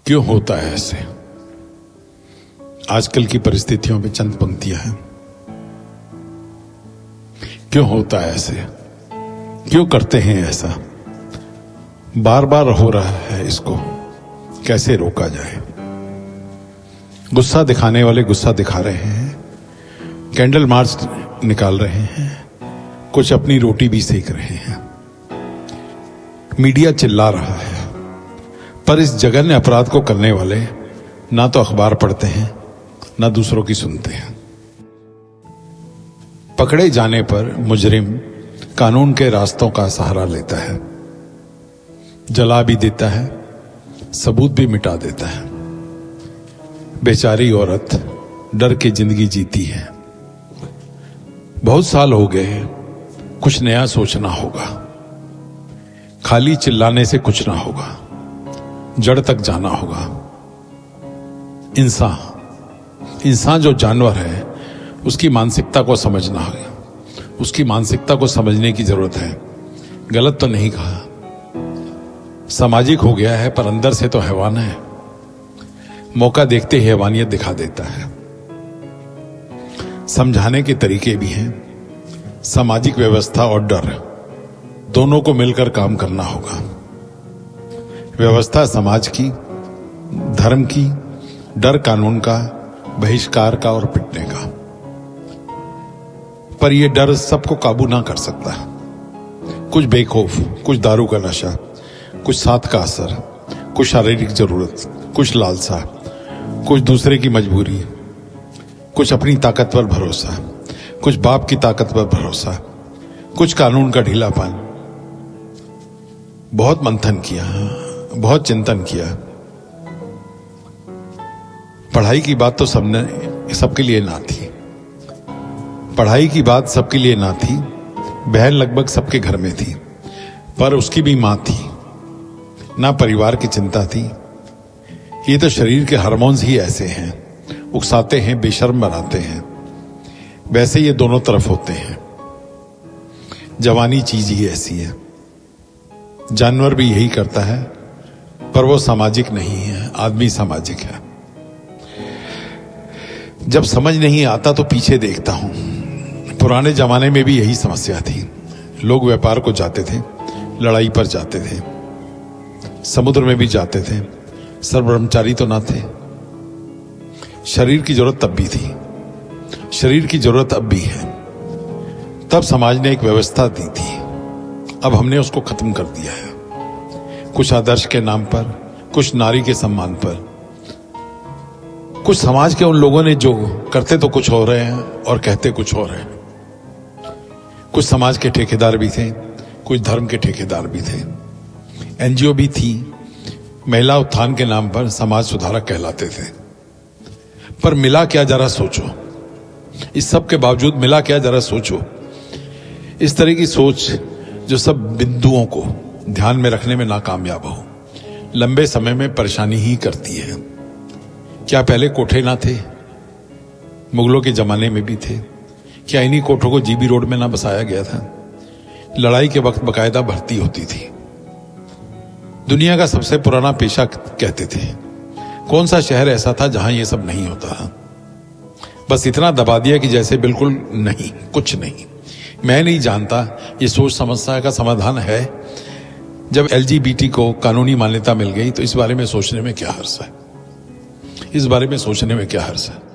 क्यों होता है ऐसे? आजकल की परिस्थितियों में चंद पंक्तियां हैं। क्यों होता है ऐसे? क्यों करते हैं ऐसा? बार बार हो रहा है, इसको कैसे रोका जाए? गुस्सा दिखाने वाले गुस्सा दिखा रहे हैं, कैंडल मार्च निकाल रहे हैं, कुछ अपनी रोटी भी सेक रहे हैं। मीडिया चिल्ला रहा है, पर इस जघन्य अपराध को करने वाले ना तो अखबार पढ़ते हैं, ना दूसरों की सुनते हैं। पकड़े जाने पर मुजरिम कानून के रास्तों का सहारा लेता है, जला भी देता है, सबूत भी मिटा देता है। बेचारी औरत डर के जिंदगी जीती है। बहुत साल हो गए, कुछ नया सोचना होगा। खाली चिल्लाने से कुछ ना होगा, जड़ तक जाना होगा। इंसान जो जानवर है, उसकी मानसिकता को समझना होगा। उसकी मानसिकता को समझने की जरूरत है। गलत तो नहीं कहा, सामाजिक हो गया है, पर अंदर से तो हैवान है। मौका देखते ही हैवानियत दिखा देता है। समझाने के तरीके भी हैं। सामाजिक व्यवस्था और डर दोनों को मिलकर काम करना होगा। व्यवस्था समाज की, धर्म की, डर कानून का, बहिष्कार का और पिटने का। पर यह डर सबको काबू ना कर सकता। कुछ बेखौफ, कुछ दारू का नशा, कुछ साथ का असर, कुछ शारीरिक जरूरत, कुछ लालसा, कुछ दूसरे की मजबूरी, कुछ अपनी ताकत पर भरोसा, कुछ बाप की ताकत पर भरोसा, कुछ कानून का ढीलापन। बहुत मंथन किया, बहुत चिंतन किया। पढ़ाई की बात तो सबके लिए ना थी। पढ़ाई की बात सबके लिए ना थी। बहन लगभग सबके घर में थी, पर उसकी भी मां थी। ना परिवार की चिंता थी। ये तो शरीर के हार्मोन्स ही ऐसे हैं, उकसाते हैं, बेशर्म बनाते हैं। वैसे ये दोनों तरफ होते हैं। जवानी चीज ही ऐसी है। जानवर भी यही करता है, पर वो सामाजिक नहीं है, आदमी सामाजिक है। जब समझ नहीं आता तो पीछे देखता हूं। पुराने जमाने में भी यही समस्या थी। लोग व्यापार को जाते थे, लड़ाई पर जाते थे, समुद्र में भी जाते थे। सर्वब्रह्मचारी तो ना थे। शरीर की जरूरत तब भी थी, शरीर की जरूरत अब भी है। तब समाज ने एक व्यवस्था दी थी, अब हमने उसको खत्म कर दिया है। कुछ आदर्श के नाम पर, कुछ नारी के सम्मान पर, कुछ समाज के उन लोगों ने जो करते तो कुछ हो रहे हैं और कहते कुछ हो रहे हैं। कुछ समाज के ठेकेदार भी थे, कुछ धर्म के ठेकेदार भी थे। एनजीओ भी थी, महिला उत्थान के नाम पर समाज सुधारक कहलाते थे। पर मिला क्या, जरा सोचो। इस सब के बावजूद मिला क्या, जरा सोचो। इस तरह की सोच जो सब बिंदुओं को ध्यान में रखने में नाकामयाब हो, लंबे समय में परेशानी ही करती है। क्या पहले कोठे ना थे? मुगलों के जमाने में भी थे। क्या इन्हीं कोठों को जीबी रोड में ना बसाया गया था? लड़ाई के वक्त बकायदा भर्ती होती थी। दुनिया का सबसे पुराना पेशा कहते थे। कौन सा शहर ऐसा था जहां ये सब नहीं होता? बस इतना दबा दिया कि जैसे बिल्कुल नहीं, कुछ नहीं। मैं नहीं जानता ये सोच समस्या का समाधान है। जब एलजीबीटी को कानूनी मान्यता मिल गई तो इस बारे में सोचने में क्या हर्ज है? इस बारे में सोचने में क्या हर्ज है?